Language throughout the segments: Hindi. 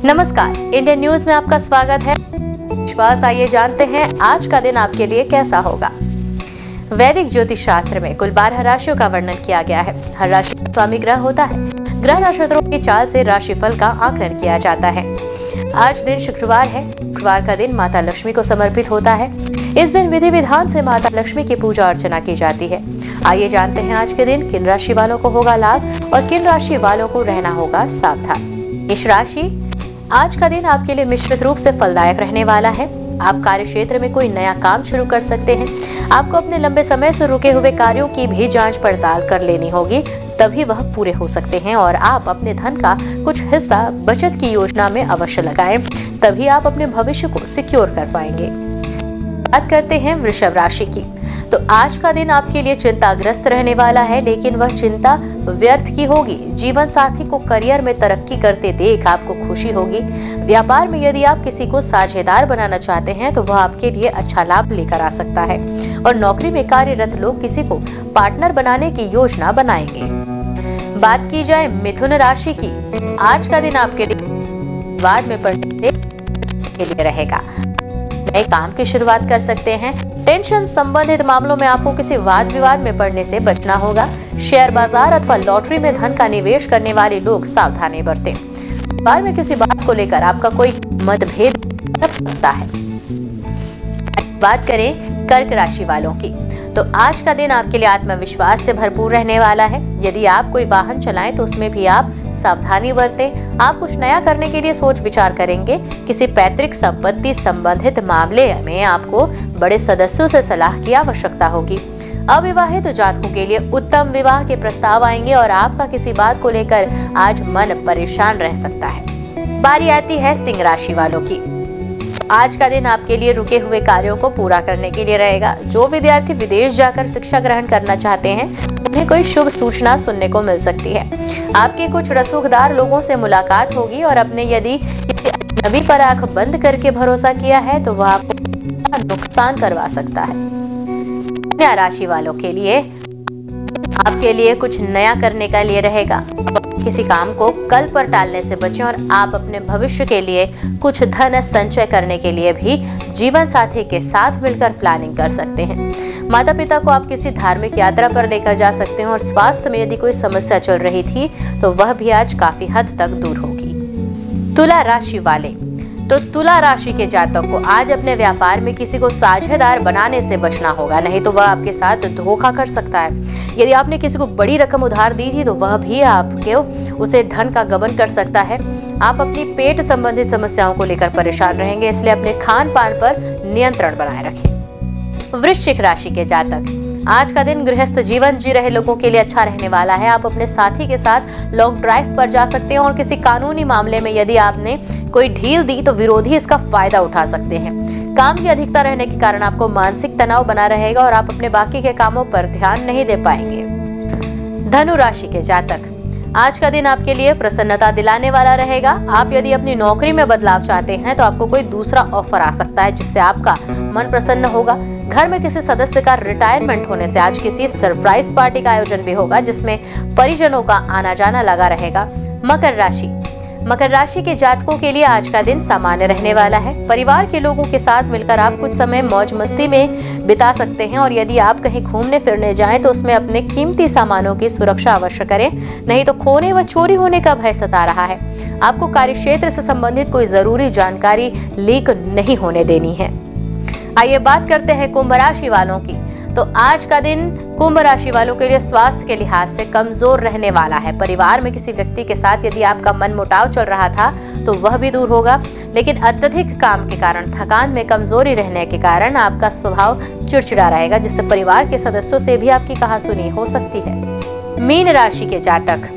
नमस्कार, इंडियन न्यूज में आपका स्वागत है। विश्वास, आइए जानते हैं आज का दिन आपके लिए कैसा होगा। वैदिक ज्योतिष शास्त्र में कुल 12 राशियों का वर्णन किया गया है। हर राशि का स्वामी ग्रह होता है। ग्रह नक्षत्रों की चाल से राशिफल का आकलन किया जाता है। आज दिन शुक्रवार है। शुक्रवार का दिन माता लक्ष्मी को समर्पित होता है। इस दिन विधि विधान से माता लक्ष्मी की पूजा अर्चना की जाती है। आइए जानते हैं आज के दिन किन राशि वालों को होगा लाभ और किन राशि वालों को रहना होगा सावधान। मेष राशि, आज का दिन आपके लिए मिश्रित रूप से फलदायक रहने वाला है। आप कार्य क्षेत्र में कोई नया काम शुरू कर सकते हैं। आपको अपने लंबे समय से रुके हुए कार्यों की भी जांच पड़ताल कर लेनी होगी, तभी वह पूरे हो सकते हैं। और आप अपने धन का कुछ हिस्सा बचत की योजना में अवश्य लगाएं, तभी आप अपने भविष्य को सिक्योर कर पाएंगे। बात करते हैं वृषभ राशि की, तो आज का दिन आपके लिए चिंताग्रस्त रहने वाला है, लेकिन वह चिंता व्यर्थ की होगी। जीवन साथी को करियर में तरक्की करते देख आपको खुशी होगी। व्यापार में यदि आप किसी को साझेदार बनाना चाहते हैं तो वह आपके लिए अच्छा लाभ लेकर आ सकता है। और नौकरी में कार्यरत लोग किसी को पार्टनर बनाने की योजना बनाएंगे। बात की जाए मिथुन राशि की, आज का दिन आपके लिए विवाद में पड़ने के लिए रहेगा। नए काम की शुरुआत कर सकते हैं। टेंशन संबंधित मामलों में आपको किसी वाद विवाद में पड़ने से बचना होगा। शेयर बाजार अथवा लॉटरी में धन का निवेश करने वाले लोग सावधानी बरतें। व्यापार में किसी बात को लेकर आपका कोई मतभेद हो सकता है। बात करें कर्क राशि वालों की, तो आज का दिन आपके लिए आत्मविश्वास से भरपूर रहने वाला है। यदि आप कोई वाहन चलाएं तो उसमें भी आप सावधानी बरतें। आप कुछ नया करने के लिए सोच विचार करेंगे। किसी पैतृक संपत्ति संबंधित मामले में आपको बड़े सदस्यों से सलाह की आवश्यकता होगी। अविवाहित जातकों के लिए उत्तम विवाह के प्रस्ताव आएंगे और आपका किसी बात को लेकर आज मन परेशान रह सकता है। बारी आती है सिंह राशि वालों की। आज का दिन आपके लिए रुके हुए कार्यों को पूरा करने के लिए रहेगा। जो विद्यार्थी विदेश जाकर शिक्षा ग्रहण करना चाहते हैं उन्हें कोई शुभ सूचना सुनने को मिल सकती है। आपके कुछ रसूखदार लोगों से मुलाकात होगी और अपने यदि किसी अजनबी पर आंख बंद करके भरोसा किया है तो वह आपको नुकसान करवा सकता है। कन्या राशि वालों के लिए आपके लिए कुछ नया करने का लिए रहेगा। किसी काम को कल पर टालने से बचें और आप अपने भविष्य के लिए कुछ धन संचय करने के लिए भी जीवन साथी के साथ मिलकर प्लानिंग कर सकते हैं। माता पिता को आप किसी धार्मिक यात्रा पर लेकर जा सकते हैं और स्वास्थ्य में यदि कोई समस्या चल रही थी तो वह भी आज काफी हद तक दूर होगी। तुला राशि वाले, तो तुला राशि के जातक को आज अपने व्यापार में किसी को साझेदार बनाने से बचना होगा, नहीं तो वह आपके साथ धोखा कर सकता है। यदि आपने किसी को बड़ी रकम उधार दी थी तो वह भी आपके उसे धन का गबन कर सकता है। आप अपनी पेट संबंधित समस्याओं को लेकर परेशान रहेंगे, इसलिए अपने खान पान पर नियंत्रण बनाए रखें। वृश्चिक राशि के जातक, आज का दिन गृहस्थ जीवन जी रहे लोगों के लिए अच्छा रहने वाला है। आप अपने साथी के साथ लॉन्ग ड्राइव पर जा सकते हैं और किसी कानूनी मामले में यदि आपने कोई ढील दी तो विरोधी इसका फायदा उठा सकते हैं। काम की अधिकता रहने के कारण आपको मानसिक तनाव बना रहेगा और आप अपने बाकी के कामों पर ध्यान नहीं दे पाएंगे। धनु राशि के जातक, आज का दिन आपके लिए प्रसन्नता दिलाने वाला रहेगा। आप यदि अपनी नौकरी में बदलाव चाहते हैं तो आपको कोई दूसरा ऑफर आ सकता है जिससे आपका मन प्रसन्न होगा। घर में किसी सदस्य का रिटायरमेंट होने से आज किसी सरप्राइज पार्टी का आयोजन भी होगा जिसमें परिजनों का आना जाना लगा रहेगा। मकर राशि के जातकों के लिए आज का दिन सामान्य रहने वाला है। परिवार के लोगों के साथ मिलकर आप कुछ समय मौज मस्ती में बिता सकते हैं और यदि आप कहीं घूमने फिरने जाएं तो उसमें अपने कीमती सामानों की सुरक्षा अवश्य करें, नहीं तो खोने व चोरी होने का भय सता रहा है। आपको कार्यक्षेत्र से संबंधित कोई जरूरी जानकारी लीक नहीं होने देनी है। आइए बात करते हैं कुंभ राशि वालों की, तो आज का दिन कुंभ राशि वालों के लिए स्वास्थ्य के लिहाज से कमजोर रहने वाला है। परिवार में किसी व्यक्ति के साथ यदि आपका मनमुटाव चल रहा था तो वह भी दूर होगा, लेकिन अत्यधिक काम के कारण थकान में कमजोरी रहने के कारण आपका स्वभाव चिड़चिड़ा रहेगा, जिससे परिवार के सदस्यों से भी आपकी कहासुनी हो सकती है। मीन राशि के जातक,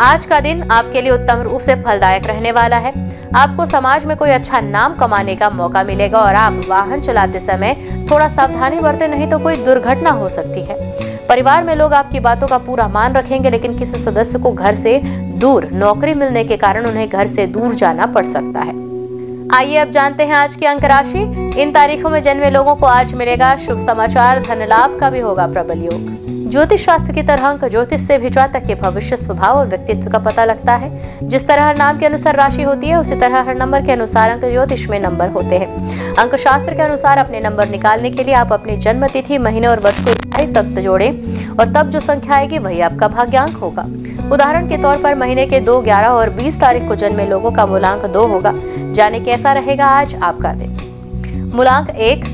आज का दिन आपके लिए उत्तम रूप से फलदायक रहने वाला है। आपको समाज में कोई अच्छा नाम कमाने का मौका मिलेगा और आप वाहन चलाते समय थोड़ा सावधानी बरतें, नहीं तो कोई दुर्घटना हो सकती है। परिवार में लोग आपकी बातों का पूरा मान रखेंगे, लेकिन किसी सदस्य को घर से दूर नौकरी मिलने के कारण उन्हें घर से दूर जाना पड़ सकता है। आइए अब जानते हैं आज की अंक राशि। इन तारीखों में जन्मे लोगों को आज मिलेगा शुभ समाचार, धन लाभ का भी होगा प्रबल योग। ज्योतिष शास्त्र की तरह अंक ज्योतिष से भी जातक के भविष्य, स्वभाव और व्यक्तित्व का पता लगता है। जिस तरह हर नाम के अनुसार राशि होती है, उसी तरह हर नंबर के अनुसार अंक ज्योतिष में नंबर होते हैं। अंक शास्त्र के अनुसार अपने नंबर निकालने के लिए आप अपनी जन्म तिथि, महीने और वर्ष को तक जोड़ें और तब जो संख्या आएगी वही आपका भाग्यांक होगा। उदाहरण के तौर पर महीने के 2, 11 और 20 तारीख को जन्मे लोगों का मूलांक 2 होगा। जाने कैसा रहेगा आज आपका दिन। मूलांक 1,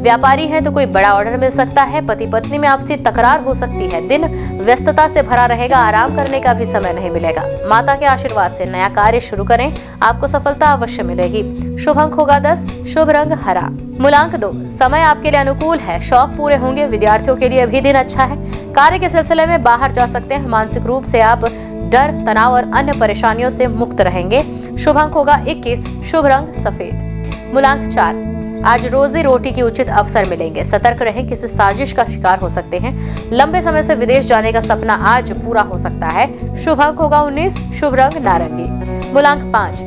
व्यापारी है तो कोई बड़ा ऑर्डर मिल सकता है। पति पत्नी में आपसी तकरार हो सकती है। दिन व्यस्तता से भरा रहेगा, आराम करने का भी समय नहीं मिलेगा। माता के आशीर्वाद से नया कार्य शुरू करें, आपको सफलता अवश्य मिलेगी। शुभ अंक होगा 10, शुभ रंग हरा। मूलांक 2, समय आपके लिए अनुकूल है, शौक पूरे होंगे। विद्यार्थियों के लिए भी दिन अच्छा है। कार्य के सिलसिले में बाहर जा सकते हैं। मानसिक रूप से आप डर, तनाव और अन्य परेशानियों से मुक्त रहेंगे। शुभ अंक होगा 21, शुभ रंग सफेद। मूलांक 4, आज रोजी रोटी की उचित अवसर मिलेंगे। सतर्क रहें, किसी साजिश का शिकार हो सकते हैं। लंबे समय से विदेश जाने का सपना आज पूरा हो सकता है। शुभ अंक होगा 19, शुभ रंग नारंगी। मूलांक 5,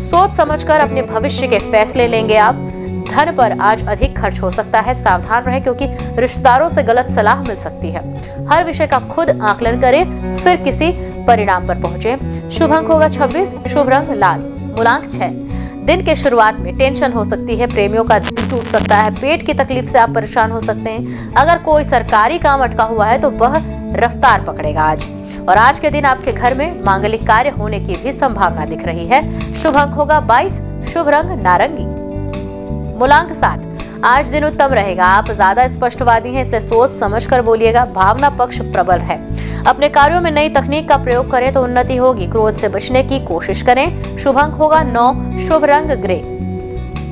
सोच समझकर अपने भविष्य के फैसले लेंगे आप। धन पर आज अधिक खर्च हो सकता है, सावधान रहें क्योंकि रिश्तेदारों से गलत सलाह मिल सकती है। हर विषय का खुद आकलन करें, फिर किसी परिणाम पर पहुंचे। शुभ अंक होगा 26, शुभ रंग लाल। मूलांक 6, दिन के शुरुआत में टेंशन हो सकती है। प्रेमियों का दिल टूट सकता है। पेट की तकलीफ से आप परेशान हो सकते हैं। अगर कोई सरकारी काम अटका हुआ है तो वह रफ्तार पकड़ेगा आज। और आज के दिन आपके घर में मांगलिक कार्य होने की भी संभावना दिख रही है। शुभ अंक होगा 22, शुभ रंग नारंगी। मूलांक 7, आज दिन उत्तम रहेगा। आप ज्यादा स्पष्टवादी हैं, इसलिए सोच समझकर बोलिएगा। भावना पक्ष प्रबल है। अपने कार्यों में नई तकनीक का प्रयोग करें तो उन्नति होगी। क्रोध से बचने की कोशिश करें। शुभ अंक होगा 9, शुभ रंग ग्रे।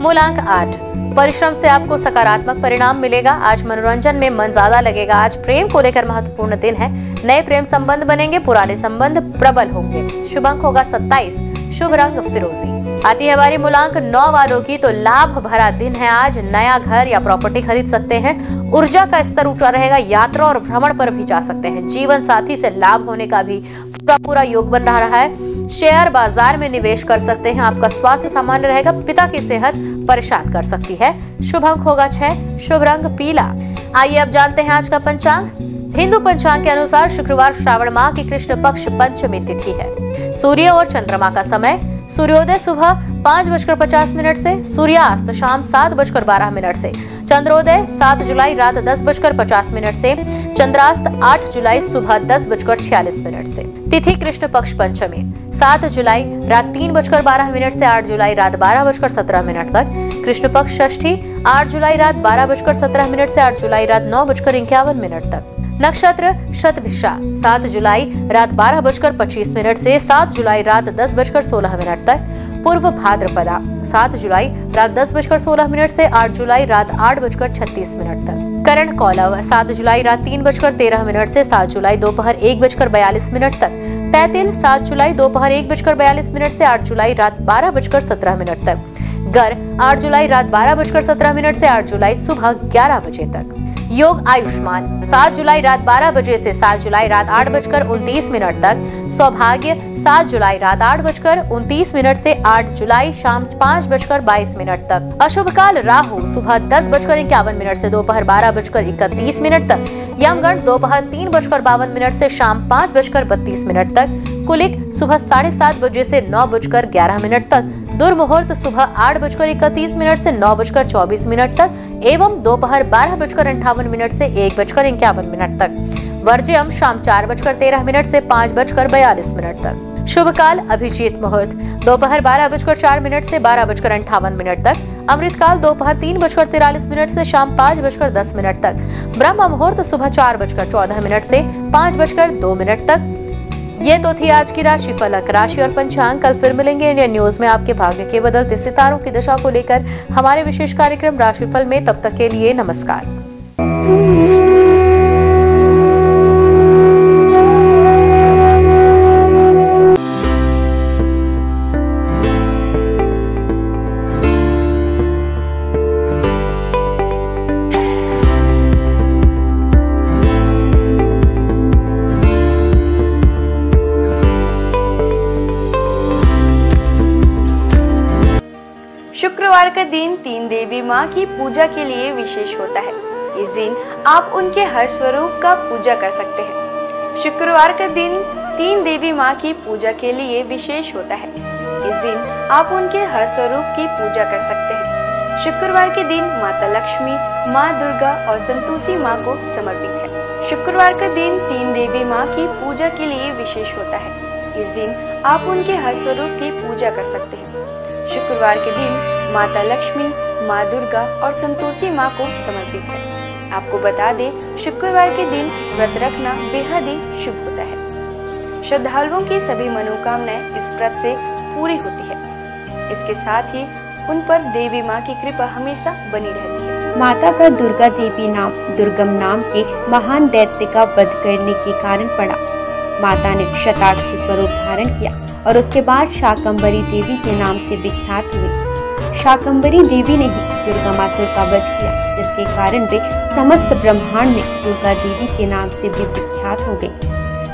मूलांक 8, परिश्रम से आपको सकारात्मक परिणाम मिलेगा। आज मनोरंजन में मन ज्यादा लगेगा। आज प्रेम को लेकर महत्वपूर्ण दिन है। नए प्रेम संबंध बनेंगे, पुराने संबंध प्रबल होंगे। शुभ अंक होगा 27, शुभ रंग फिरोजी। आती है हमारी मूलांक 9 वालों की, तो लाभ भरा दिन है आज। नया घर या प्रॉपर्टी खरीद सकते हैं। ऊर्जा का स्तर ऊंचा रहेगा। यात्रा और भ्रमण पर भी जा सकते हैं। जीवन साथी से लाभ होने का भी पूरा योग बन रहा है। शेयर बाजार में निवेश कर सकते हैं। आपका स्वास्थ्य सामान्य रहेगा। पिता की सेहत परेशान कर सकती है। शुभ अंक होगा 6, शुभ रंग पीला। आइए अब जानते हैं आज का पंचांग। हिंदू पंचांग के अनुसार शुक्रवार श्रावण माह की कृष्ण पक्ष पंचमी तिथि है। सूर्य और चंद्रमा का समय, सूर्योदय सुबह 5:50 से, सूर्यास्त शाम 7:12 से, चंद्रोदय 7 जुलाई रात 10:50 से, चंद्रास्त 8 जुलाई सुबह 10:46 से। तिथि कृष्ण पक्ष पंचमी 7 जुलाई रात 3:12 से 8 जुलाई रात 12:17 तक। कृष्ण पक्ष षष्ठी 8 जुलाई रात 12:17 से 8 जुलाई रात 9:51 तक। नक्षत्र शतभिषा 7 जुलाई रात 12:25 से 7 जुलाई रात 10:16 तक। पूर्व भाद्रपदा 7 जुलाई रात 10:16 से 8 जुलाई रात 8:36 तक। करण कौलव 7 जुलाई रात 3:13 से 7 जुलाई दोपहर 1:42 तक। तैतिल 7 जुलाई दोपहर 1:42 से 8 जुलाई रात 12:17 तक। गर 8 जुलाई रात 12:17 से 8 जुलाई सुबह 11 बजे तक। योग आयुष्मान 7 जुलाई रात 12 बजे से 7 जुलाई रात 8:29 तक। सौभाग्य 7 जुलाई रात 8:29 से 8 जुलाई शाम 5:22 तक। अशुभ काल राहु सुबह 10:51 से दोपहर 12:31 तक। यमगंड दोपहर 3:52 से शाम 5:32 तक। कुलिक सुबह 7:30 बजे से 9:11 तक। दुर्मुहूर्त सुबह 8:31 से 9:24 तक एवं दोपहर 12:58 से 1:51 तक। वर्ज्यम शाम 4:13 से 5:42 तक। शुभ काल अभिजीत मुहूर्त दोपहर 12:04 से 12:58 तक। अमृत काल दोपहर 3:43 से शाम 5:10 तक। ब्रह्म मुहूर्त सुबह 4:14 से 5:02 तक। ये तो थी आज की राशि फलक, राशि और पंचांग। कल फिर मिलेंगे इंडियन न्यूज में आपके भाग्य के बदलते सितारों की दशा को लेकर हमारे विशेष कार्यक्रम राशिफल में। तब तक के लिए नमस्कार। शुक्रवार का दिन तीन देवी माँ की पूजा के लिए विशेष होता है। इस दिन आप उनके हर स्वरूप का पूजा कर सकते हैं। शुक्रवार का दिन 3 देवी माँ की पूजा के लिए विशेष होता है। इस दिन आप उनके हर स्वरूप की पूजा कर सकते हैं। शुक्रवार के दिन माता लक्ष्मी, माँ दुर्गा और संतोषी माँ को समर्पित है। शुक्रवार का दिन 3 देवी माँ की पूजा के लिए विशेष होता है। इस दिन आप उनके हर स्वरूप की पूजा कर सकते हैं। शुक्रवार के दिन माता लक्ष्मी, माँ दुर्गा और संतोषी माँ को समर्पित है। आपको बता दें, शुक्रवार के दिन व्रत रखना बेहद ही शुभ होता है। श्रद्धालुओं की सभी मनोकामनाएं इस व्रत से पूरी होती है। इसके साथ ही उन पर देवी माँ की कृपा हमेशा बनी रहती है। माता का दुर्गा देवी नाम दुर्गम नाम के महान दैत्य का वध करने के कारण पड़ा। माता ने शताक्षी स्वरूप धारण किया और उसके बाद शाकंभरी देवी के नाम से विख्यात हुई। शाकंभरी देवी ने ही दुर्गमासुर का वध किया, जिसके कारण वे समस्त ब्रह्मांड में दुर्गा देवी के नाम से भी विख्यात हो गई।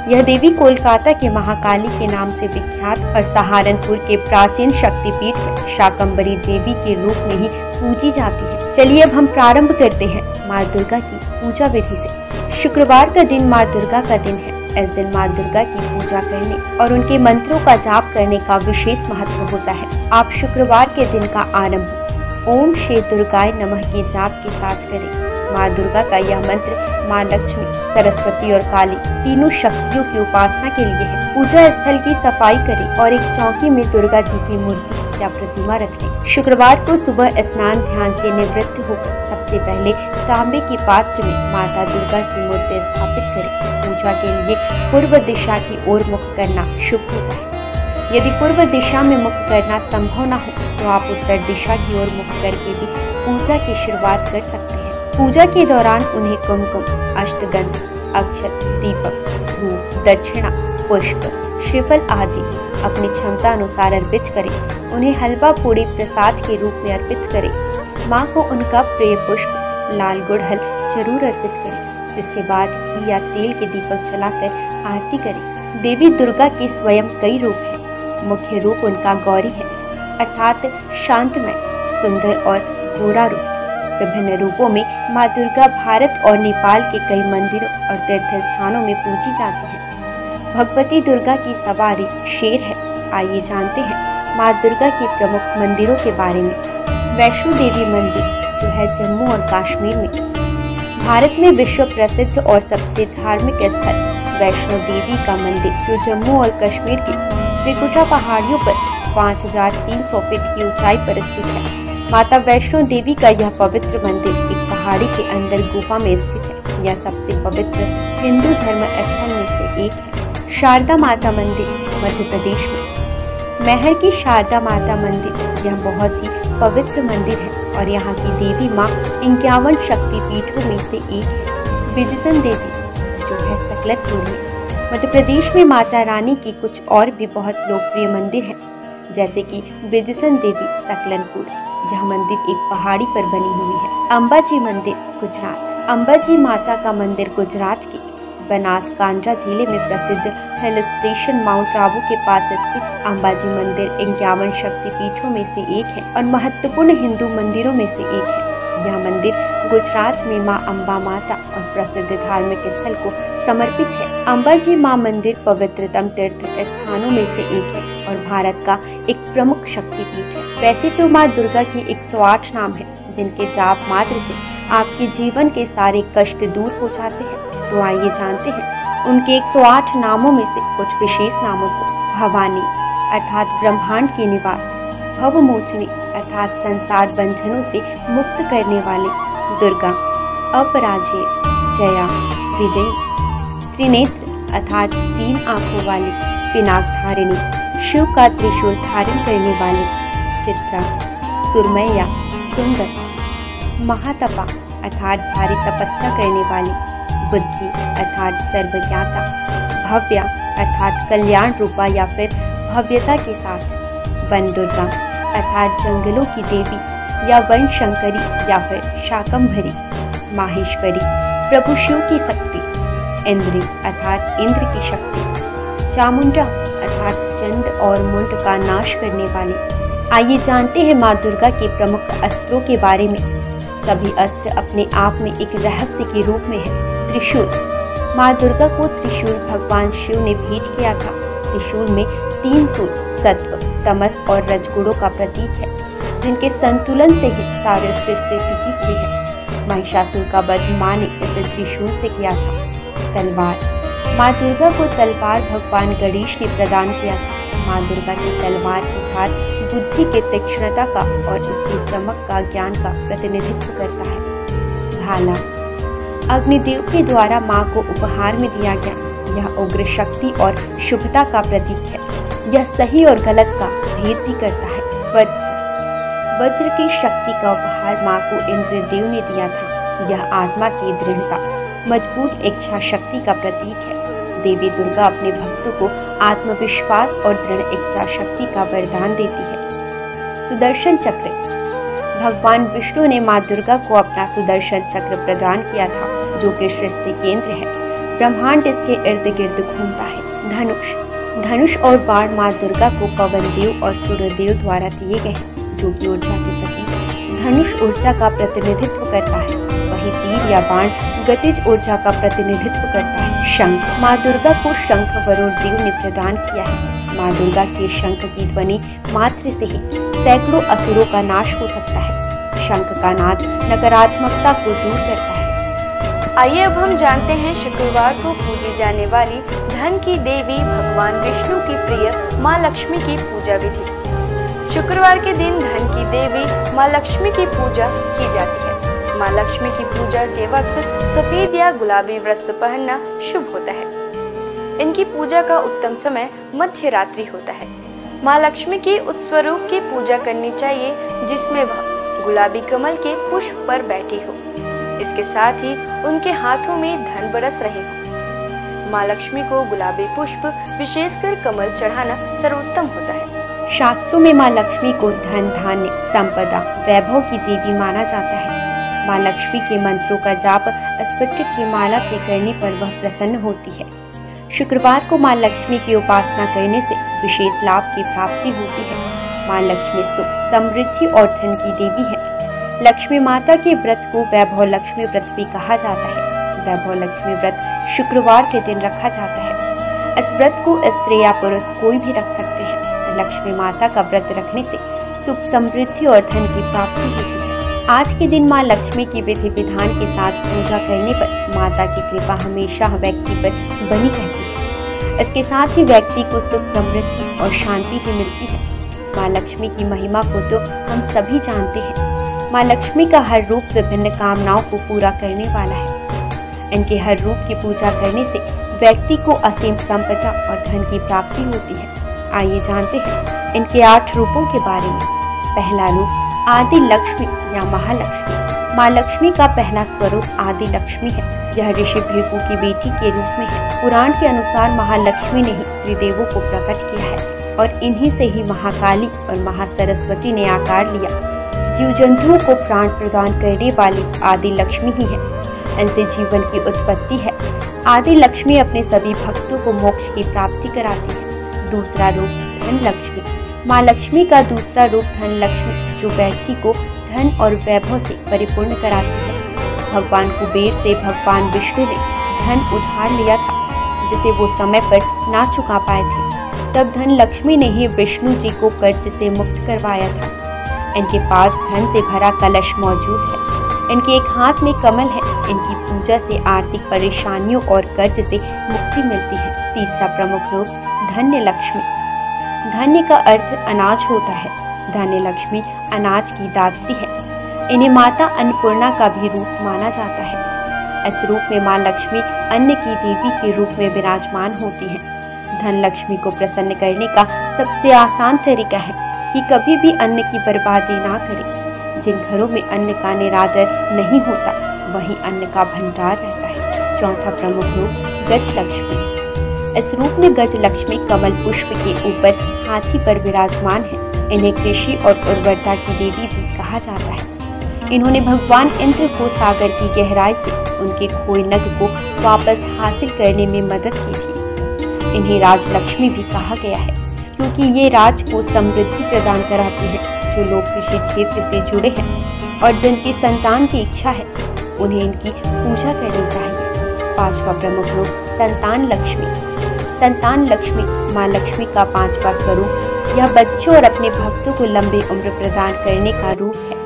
यह देवी कोलकाता के महाकाली के नाम से विख्यात और सहारनपुर के प्राचीन शक्तिपीठ में शाकंभरी देवी के रूप में ही पूजी जाती है। चलिए अब हम प्रारंभ करते हैं माँ दुर्गा की पूजा विधि से। शुक्रवार का दिन माँ दुर्गा का दिन है। इस दिन माँ दुर्गा की पूजा करने और उनके मंत्रों का जाप करने का विशेष महत्व होता है। आप शुक्रवार के दिन का आरंभ ओम श्री दुर्गाय नमः के जाप के साथ करें। माँ दुर्गा का यह मंत्र माँ लक्ष्मी, सरस्वती और काली तीनों शक्तियों की उपासना के लिए है। पूजा स्थल की सफाई करें और एक चौकी में दुर्गा जी की मूर्ति या प्रतिमा रखें। शुक्रवार को सुबह स्नान ध्यान से निवृत्त होकर सबसे पहले तांबे के पात्र में माता दुर्गा की मूर्ति स्थापित करें। पूजा के लिए पूर्व दिशा की ओर मुख करना शुभ होता है। यदि पूर्व दिशा में मुख करना संभव न हो तो आप उत्तर दिशा की ओर मुख करके भी पूजा की शुरुआत कर सकते हैं। पूजा के दौरान उन्हें कुमकुम, अष्टगंध, अक्षत, दीपक, धूप, दक्षिणा, पुष्प, श्रीफल आदि अपनी क्षमता अनुसार अर्पित करें। उन्हें हलवा पूड़ी प्रसाद के रूप में अर्पित करें। माँ को उनका प्रिय पुष्प लाल गुड़हल जरूर अर्पित करें, जिसके बाद घी या तेल के दीपक जलाकर आरती करें। देवी दुर्गा के स्वयं कई रूप हैं। मुख्य रूप उनका गौरी है, अर्थात शांतमय, सुंदर और गोरा रूप। विभिन्न रूपों में माँ दुर्गा भारत और नेपाल के कई मंदिरों और तीर्थ स्थानों में पूजी जाती है। भगवती दुर्गा की सवारी शेर है। आइए जानते हैं माँ दुर्गा के प्रमुख मंदिरों के बारे में। वैष्णो देवी मंदिर, जो है जम्मू और कश्मीर में। भारत में विश्व प्रसिद्ध और सबसे धार्मिक स्थल वैष्णो देवी का मंदिर, जो जम्मू और कश्मीर के त्रिकुटा पहाड़ियों पर 5300 फीट की ऊंचाई पर स्थित है। माता वैष्णो देवी का यह पवित्र मंदिर एक पहाड़ी के अंदर गुफा में स्थित है। यह सबसे पवित्र हिंदू धर्म स्थल में से एक है। शारदा माता मंदिर, मध्य प्रदेश में। महर की शारदा माता मंदिर यह बहुत ही पवित्र मंदिर है और यहाँ की देवी माँ 51 शक्तिपीठों में से एक है। बिजसन देवी, जो है सकलतपुर में। मध्य प्रदेश में माता रानी की कुछ और भी बहुत लोकप्रिय मंदिर हैं, जैसे कि बिजसन देवी सकलनपुर। यह मंदिर एक पहाड़ी पर बनी हुई है। अंबाजी मंदिर, गुजरात। अंबाजी माता का मंदिर गुजरात के बनासकांठा जिले में प्रसिद्ध हिल स्टेशन माउंट आबू के पास स्थित अंबाजी मंदिर 51 शक्तिपीठों में से एक है और महत्वपूर्ण हिंदू मंदिरों में से एक है। यह मंदिर गुजरात में मां अंबा माता और प्रसिद्ध धार्मिक स्थल को समर्पित है। अंबाजी मां मंदिर पवित्रतम तीर्थ स्थानों में से एक है और भारत का एक प्रमुख शक्तिपीठ है। वैसे तो मां दुर्गा की 108 नाम है, जिनके जाप मात्र से आपके जीवन के सारे कष्ट दूर हो जाते हैं। तो आइए जानते हैं उनके 108 नामों में से कुछ विशेष नामों को। भवानी अर्थात ब्रह्मांड की निवास, भवमोचनी अर्थात संसार बंधनों से मुक्त करने वाले, दुर्गा, अपराजेय, जया, विजयी, त्रिनेत्र अर्थात 3 आंखों वाली, पिनाकधारिणी, शिव का त्रिशूल धारण करने वाले, चित्रा, सुरमैया, सुंदर, महातपा अर्थात भारी तपस्या करने वाली, बुद्धि अर्थात सर्वज्ञाता, भव्या अर्थात कल्याण रूपा या फिर भव्यता के साथ, वन दुर्गा अर्थात जंगलों की देवी या वन शंकरी या फिर शाकंभरी, माहेश्वरी प्रभु शिव की शक्ति, इंद्री अर्थात इंद्र की शक्ति, चामुंडा अर्थात चंड और मुंड का नाश करने वाली। आइए जानते हैं माँ दुर्गा के प्रमुख अस्त्रों के बारे में। सभी अस्त्र अपने आप में एक रहस्य के रूप में है। त्रिशूल। माँ दुर्गा को त्रिशूल भगवान शिव ने भेंट किया था। त्रिशूल में 3 सूल सत्व, तमस और रजगुणों का प्रतीक है, जिनके संतुलन से ही सारी सृष्टि टिकी हुई है। महिषासुर का वध माँ ने इसे त्रिशूल से किया था। तलवार। माँ दुर्गा को तलवार भगवान गणेश ने प्रदान किया था। माँ दुर्गा की तलवार की धार बुद्धि के तीक्ष्णता का और उसकी चमक का, ज्ञान का प्रतिनिधित्व करता है। भाला। अग्निदेव के द्वारा माँ को उपहार में दिया गया। यह उग्र शक्ति और शुभता का प्रतीक है। यह सही और गलत का भेद भी करता है। वज्र। वज्र की शक्ति का उपहार माँ को इंद्रदेव ने दिया था। यह आत्मा की दृढ़ता, मजबूत इच्छा शक्ति का प्रतीक है। देवी दुर्गा अपने भक्तों को आत्मविश्वास और दृढ़ इच्छा शक्ति का वरदान देती है। सुदर्शन चक्र। भगवान विष्णु ने माँ दुर्गा को अपना सुदर्शन चक्र प्रदान किया था, जो कि सृष्टि केंद्र है। ब्रह्मांड इसके इर्द गिर्द घूमता है। धनुष। धनुष और बाण माँ दुर्गा को पवन देव और सूर्यदेव द्वारा दिए गए हैं, जो कि ऊर्जा के प्रतीक है। धनुष ऊर्जा का प्रतिनिधित्व करता है, वहीं तीर या बाण गतिज ऊर्जा का प्रतिनिधित्व करता है। शंख। माँ दुर्गा को शंख वरुण देव ने प्रदान किया है। माँ दुर्गा के शंख की ध्वनि मात्र से ही सैकड़ों असुरों का नाश हो सकता है। शंख का नाद नकारात्मकता को दूर करता है। आइए अब हम जानते हैं शुक्रवार को पूजी जाने वाली धन की देवी भगवान विष्णु की प्रिय माँ लक्ष्मी की पूजा विधि। शुक्रवार के दिन धन की देवी माँ लक्ष्मी की पूजा की जाती है। माँ लक्ष्मी की पूजा के वक्त सफेद या गुलाबी वस्त्र पहनना शुभ होता है। इनकी पूजा का उत्तम समय मध्य रात्रि होता है। माँ लक्ष्मी के उस स्वरूप की पूजा करनी चाहिए जिसमें वह गुलाबी कमल के पुष्प पर बैठी हो। इसके साथ ही उनके हाथों में धन बरस रहे हो। माँ लक्ष्मी को गुलाबी पुष्प, विशेषकर कमल, चढ़ाना सर्वोत्तम होता है। शास्त्रों में माँ लक्ष्मी को धन, धान्य, संपदा, वैभव की देवी माना जाता है। माँ लक्ष्मी के मंत्रों का जाप स्फटिक की माला से करने पर वह प्रसन्न होती है। शुक्रवार को माँ लक्ष्मी की उपासना करने से विशेष लाभ की प्राप्ति होती है। माँ लक्ष्मी सुख, समृद्धि और धन की देवी है। लक्ष्मी माता के व्रत को वैभव लक्ष्मी व्रत भी कहा जाता है। वैभव लक्ष्मी व्रत शुक्रवार के दिन रखा जाता है। इस व्रत को स्त्री या पुरुष कोई भी रख सकते हैं। लक्ष्मी माता का व्रत रखने से सुख, समृद्धि और धन की प्राप्ति होती है। आज के दिन माँ लक्ष्मी की विधि विधान के साथ पूजा करने पर माता की कृपा हमेशा व्यक्ति पर बनी रहती है। इसके साथ ही व्यक्ति को सुख, समृद्धि और शांति भी मिलती है। माँ लक्ष्मी की महिमा को तो हम सभी जानते हैं। माँ लक्ष्मी का हर रूप विभिन्न कामनाओं को पूरा करने वाला है। इनके हर रूप की पूजा करने से व्यक्ति को असीम संपदा और धन की प्राप्ति होती है। आइए जानते हैं इनके 8 रूपों के बारे में। पहला रूप आदि लक्ष्मी या महालक्ष्मी। माँ लक्ष्मी का पहला स्वरूप आदि लक्ष्मी है। यह ऋषि भृगु की बेटी के रूप में है। पुराण के अनुसार महालक्ष्मी ने ही त्रिदेवों को प्रकट किया है और इन्हीं से ही महाकाली और महासरस्वती ने आकार लिया। जीव जंतुओं को प्राण प्रदान करने वाली आदि लक्ष्मी ही है। इनसे जीवन की उत्पत्ति है। आदि लक्ष्मी अपने सभी भक्तों को मोक्ष की प्राप्ति कराती है। दूसरा रूप धन लक्ष्मी। माँ लक्ष्मी का दूसरा रूप धन लक्ष्मी, जो व्यक्ति को धन और वैभव से परिपूर्ण कराती है। भगवान कुबेर से भगवान विष्णु ने धन उधार लिया था, जिसे वो समय पर ना चुका पाए थे। तब धन लक्ष्मी ने ही विष्णु जी को कर्ज से मुक्त करवाया था। इनके पास धन से भरा कलश मौजूद है। इनके एक हाथ में कमल है। इनकी पूजा से आर्थिक परेशानियों और कर्ज से मुक्ति मिलती है। तीसरा प्रमुख रूप धन्य लक्ष्मी। धन्य का अर्थ अनाज होता है। धन्य लक्ष्मी अनाज की दात्री है। इन्हें माता अन्नपूर्णा का भी रूप माना जाता है। इस रूप में माँ लक्ष्मी अन्न की देवी के रूप में विराजमान होती है। धन लक्ष्मी को प्रसन्न करने का सबसे आसान तरीका है कि कभी भी अन्न की बर्बादी ना करें। जिन घरों में अन्न का निरादर नहीं होता, वहीं अन्न का भंडार रहता है। चौथा प्रमुख रूप गज लक्ष्मी। इस रूप में गज लक्ष्मी कमल पुष्प के ऊपर हाथी पर विराजमान है। इन्हें कृषि और उर्वरता की देवी भी कहा जाता है। इन्होंने भगवान इंद्र को सागर की गहराई से उनके खोए नग को वापस हासिल करने में मदद की थी। इन्हें राजलक्ष्मी भी कहा गया है, क्योंकि ये राज को समृद्धि प्रदान कराती है। जो लोग कृषि क्षेत्र से जुड़े हैं और जिनकी संतान की इच्छा है उन्हें इनकी पूजा करनी चाहिए। 5वां प्रमुख रूप संतान लक्ष्मी। संतान लक्ष्मी माँ लक्ष्मी का 5वां स्वरूप। यह बच्चों और अपने भक्तों को लंबी उम्र प्रदान करने का रूप है।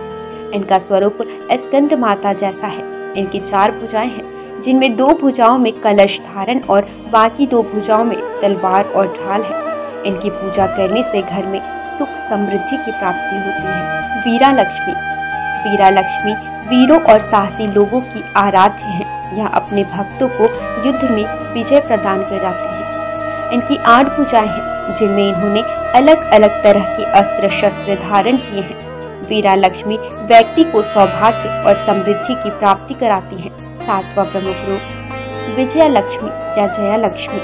इनका स्वरूप स्कंद माता जैसा है। इनकी 4 भुजाएं हैं, जिनमें 2 भुजाओं में कलश धारण और बाकी 2 भुजाओं में तलवार और ढाल है। इनकी पूजा करने से घर में सुख समृद्धि की प्राप्ति होती है। वीरा लक्ष्मी। वीरा लक्ष्मी वीरों और साहसी लोगों की आराध्य है। यह अपने भक्तों को युद्ध में विजय प्रदान कराती है। इनकी 8 भुजाएं हैं, जिनमें इन्होंने अलग अलग तरह के अस्त्र शस्त्र धारण किए हैं। वीरा लक्ष्मी व्यक्ति को सौभाग्य और समृद्धि की प्राप्ति कराती है। 7वां प्रमुख रूप विजया लक्ष्मी या जया लक्ष्मी।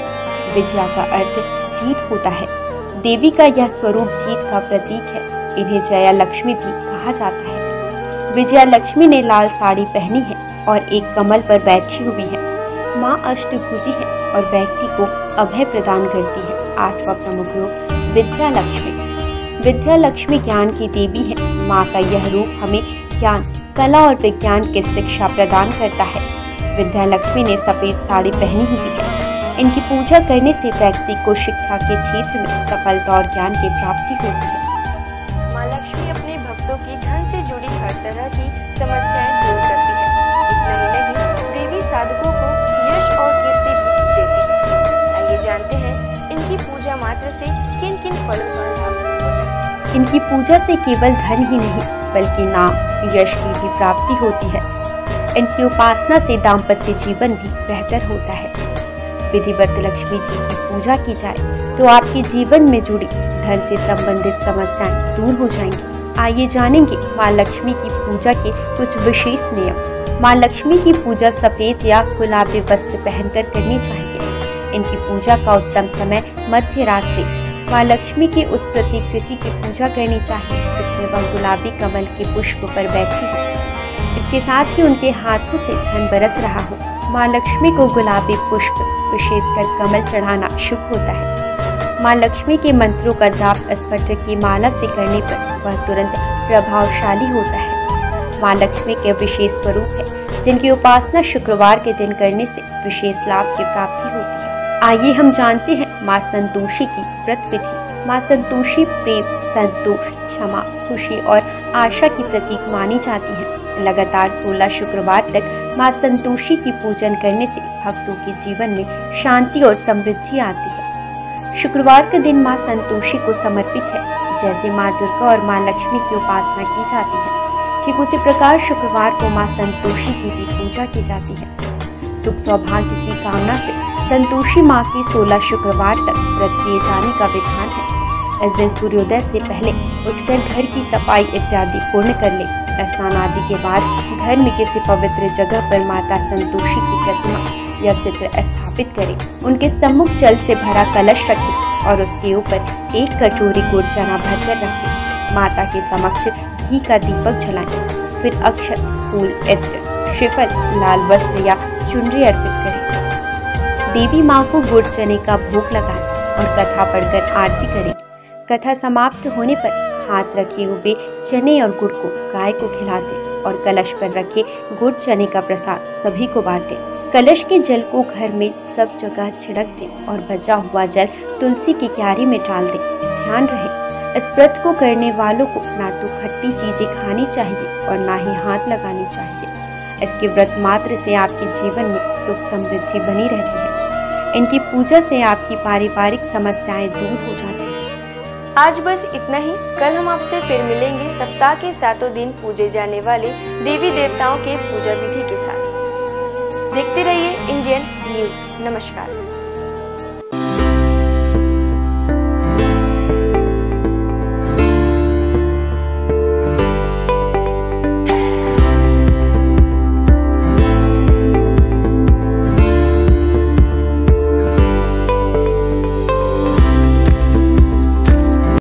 विजया का अर्थ जीत होता है। देवी का यह स्वरूप जीत का प्रतीक है। इन्हें जया लक्ष्मी भी कहा जाता है। विजया लक्ष्मी ने लाल साड़ी पहनी है और एक कमल पर बैठी हुई है। माँ अष्टभुजी है और व्यक्ति को अभय प्रदान करती है। 8वां प्रमुख रूप विद्या लक्ष्मी। विद्या लक्ष्मी ज्ञान की देवी है। माँ का यह रूप हमें ज्ञान, कला और विज्ञान की शिक्षा प्रदान करता है। विद्या लक्ष्मी ने सफेद साड़ी पहनी हुई है। इनकी पूजा करने से व्यक्ति को शिक्षा के क्षेत्र में सफलता और ज्ञान की प्राप्ति होती है। माँ लक्ष्मी अपने भक्तों की धन से जुड़ी हर तरह की समस्याएं दूर करती है। इतना ही नहीं, देवी साधकों को यश और कीर्ति भी देती है। आइए जानते हैं इनकी पूजा मात्र से किन किन फलों का लाभ होता है। इनकी पूजा से केवल धन ही नहीं बल्कि नाम, यश की भी प्राप्ति होती है। इनकी उपासना से दाम्पत्य जीवन भी बेहतर होता है। विधिवत लक्ष्मी जी की पूजा की जाए तो आपके जीवन में जुड़ी धन से संबंधित समस्याएं दूर हो जाएंगी। आइए जानेंगे माँ लक्ष्मी की पूजा के कुछ विशेष नियम। माँ लक्ष्मी की पूजा सफेद या गुलाबी वस्त्र पहनकर करनी चाहिए। इनकी पूजा का उत्तम समय मध्य रात्रि। माँ लक्ष्मी की उस प्रतिकृति की पूजा करनी चाहिए जिसमें वह गुलाबी कमल के पुष्प पर बैठी हो। इसके साथ ही उनके हाथों से धन बरस रहा हो। माँ लक्ष्मी को गुलाबी पुष्प, विशेषकर कमल चढ़ाना शुभ होता है। माँ लक्ष्मी के मंत्रों का जाप स्फटिक की माला से करने पर वह तुरंत प्रभावशाली होता है। माँ लक्ष्मी के विशेष स्वरूप है जिनकी उपासना शुक्रवार के दिन करने से विशेष लाभ की प्राप्ति होती है। आइए हम जानते हैं माँ संतोषी की व्रत विधि। माँ संतोषी प्रेम, संतोष, क्षमा, खुशी और आशा की प्रतीक मानी जाती है। लगातार 16 शुक्रवार तक माँ संतोषी की पूजन करने से भक्तों के जीवन में शांति और समृद्धि आती है। शुक्रवार का दिन माँ संतोषी को समर्पित है। जैसे माँ दुर्गा और माँ लक्ष्मी की उपासना की जाती है, ठीक उसी प्रकार शुक्रवार को माँ संतोषी की भी पूजा की जाती है। सुख सौभाग्य की कामना से संतोषी माँ की 16 शुक्रवार तक व्रत किए जाने का विधान है। इस दिन सूर्योदय से पहले उठकर घर की सफाई इत्यादि पूर्ण कर ले। स्नान आदि के बाद घर में किसी पवित्र जगह पर माता संतोषी की प्रतिमा या चित्र स्थापित करें। उनके सम्मुख जल से भरा कलश रखें और उसके ऊपर एक कटोरी गुड़ चना भरकर रखें। माता के समक्ष घी का दीपक जलाएं। फिर अक्षत, फूल, इत्र, श्रीफल, लाल वस्त्र या चुनरी अर्पित करें। देवी माँ को गुड़ चने का भोग लगाएं और कथा पढ़कर आरती करें। कथा समाप्त होने पर हाथ रखे हुए चने और गुड़ को गाय को खिला दें और कलश पर रखे गुड़ चने का प्रसाद सभी को बांटें। कलश के जल को घर में सब जगह छिड़क दें और बचा हुआ जल तुलसी की क्यारी में डाल दें। ध्यान रहे, इस व्रत को करने वालों को ना तो खट्टी चीजें खानी चाहिए और ना ही हाथ लगानी चाहिए। इसके व्रत मात्र से आपके जीवन में सुख समृद्धि बनी रहती है। इनकी पूजा से आपकी पारिवारिक समस्याएं दूर हो जाती हैं। आज बस इतना ही। कल हम आपसे फिर मिलेंगे सप्ताह के 7 दिन पूजे जाने वाले देवी देवताओं के पूजा विधि के साथ। देखते रहिए इंडियन न्यूज। नमस्कार।